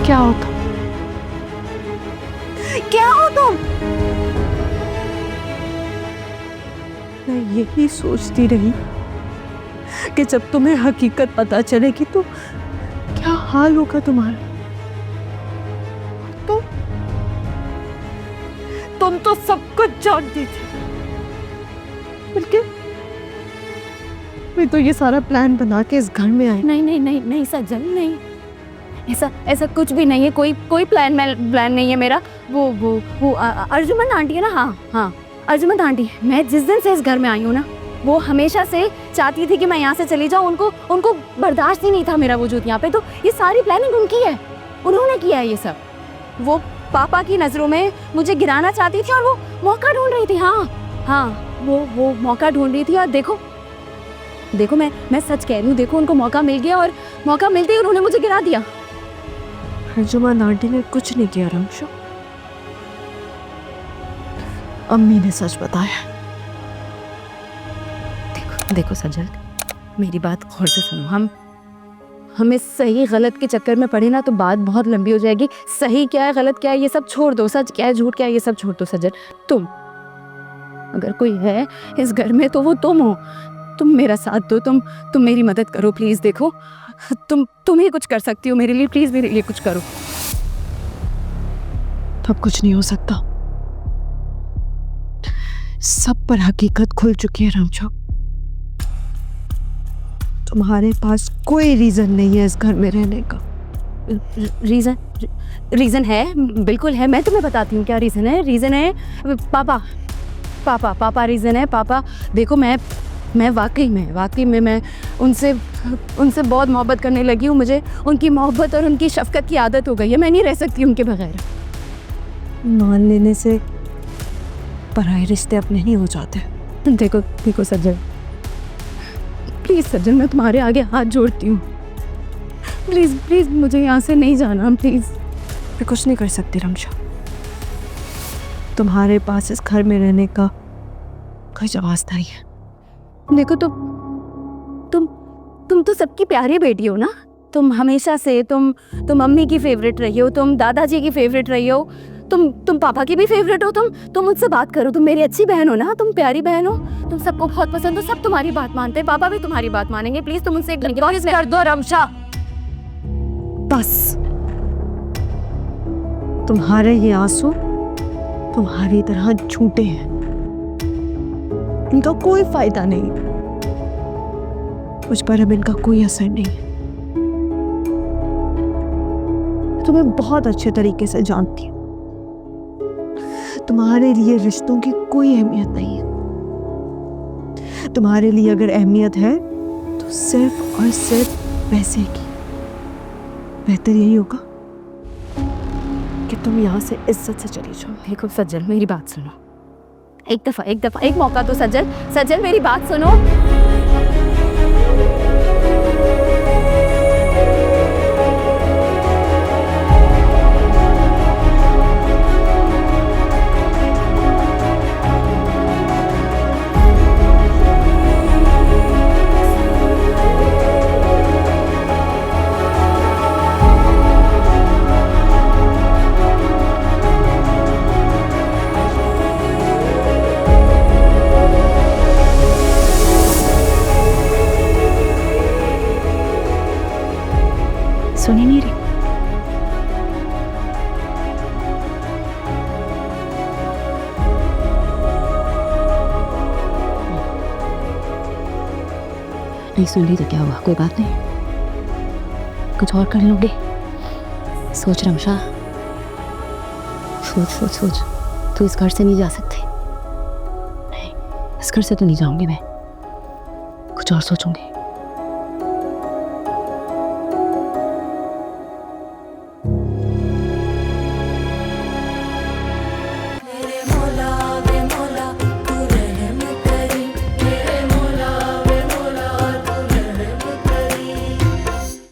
क्या हो तुम? क्या हो तुम? मैं यही सोचती रही कि जब तुम्हें हकीकत पता चलेगी तो क्या हाल होगा तुम्हारा। तुम तो सब कुछ जानती थी, बल्कि मैं तो ये सारा प्लान बना के इस घर में आई। नहीं नहीं नहीं नहीं सज्जन, नहीं, ऐसा कुछ भी नहीं है। कोई प्लान नहीं है मेरा। वो अर्जुमन आंटी है ना। हाँ, अर्जुमन आंटी, मैं जिस दिन से इस घर में आई हूँ ना, वो हमेशा से चाहती थी कि मैं यहाँ से चली जाऊँ। उनको बर्दाश्त ही नहीं था मेरा वजूद यहाँ पे। तो ये सारी प्लानिंग उनकी है, उन्होंने किया है ये सब। वो पापा की नज़रों में मुझे गिराना चाहती थी और वो मौका ढूंढ रही थी। हाँ, वो मौका ढूंढ रही थी। और देखो मैं सच कह रही हूँ। देखो, उनको मौका मिल गया और मौका मिलते ही उन्होंने मुझे गिरा दिया। अर्जुमन आंटी ने कुछ नहीं किया रमशो, अम्मी ने सच बताया। देखो सज्जन, मेरी बात गौर से सुनो। हम इस सही गलत के चक्कर में पड़े ना तो बात बहुत लंबी हो जाएगी। सही क्या है, गलत क्या है, ये सब छोड़ दो। सच क्या है, झूठ क्या है, ये सब छोड़ दो। सज्जन, तुम, अगर कोई है इस घर में तो वो तुम हो। तुम मेरा साथ दो, तुम मेरी मदद करो प्लीज। देखो, तुम ही कुछ कर सकती हो मेरे लिए। प्लीज मेरे लिए कुछ करो। तब कुछ नहीं हो सकता। सब पर हकीकत खुल चुकी है रमशो। तुम्हारे पास कोई रीजन नहीं है इस घर में रहने का। रीजन है, बिल्कुल है। मैं तुम्हें बताती हूँ क्या रीजन है। रीजन है पापा रीजन है पापा। देखो, मैं वाकई में मैं उनसे बहुत मोहब्बत करने लगी हूँ। मुझे उनकी मोहब्बत और उनकी शफकत की आदत हो गई है। मैं नहीं रह सकती उनके बगैर। मान लेने से पराये रिश्ते अपने नहीं हो जाते। देखो सज्जन, प्लीज सज्जन, मैं तुम्हारे आगे हाथ जोड़ती हूँ। प्लीज मुझे यहाँ से नहीं जाना। प्लीज। मैं कुछ नहीं कर सकती रमशा। तुम्हारे पास इस घर में रहने का कोई जवाब नहीं है। देखो, तुम तो सबकी प्यारी बेटी हो ना। तुम हमेशा से तुम मम्मी की फेवरेट रही हो, तुम दादाजी की फेवरेट रही हो, तुम पापा की भी फेवरेट हो। तुम मुझसे बात करो। तुम मेरी अच्छी बहन हो ना, तुम प्यारी बहन हो। तुम सबको बहुत पसंद हो, सब तुम्हारी बात मानते हैं। पापा भी तुम्हारी बात मानेंगे। प्लीज तुम उनसे एक कर दो रमशा, बस। तुम्हारे ये आंसू तुम्हारी तरह झूठे हैं, इनका कोई फायदा नहीं। मुझ पर अब इनका कोई असर नहीं है। तुम्हें बहुत अच्छे तरीके से जानती हूँ। तुम्हारे लिए रिश्तों की कोई अहमियत नहीं है। तुम्हारे लिए अगर अहमियत है तो सिर्फ और सिर्फ पैसे की। बेहतर यही होगा कि तुम यहाँ से इज्जत से चली जाओ। देखो सज्जन, मेरी बात सुनो। एक दफा एक मौका तो सज्जन मेरी बात सुनो। सुनी नहीं रही? नहीं सुन रही तो क्या हुआ? कोई बात नहीं, कुछ और कर लोगे। सोच रमशा, सोच। तू इस घर से नहीं जा सकती। नहीं, इस घर से तो नहीं जाऊंगी मैं। कुछ और सोचूंगी।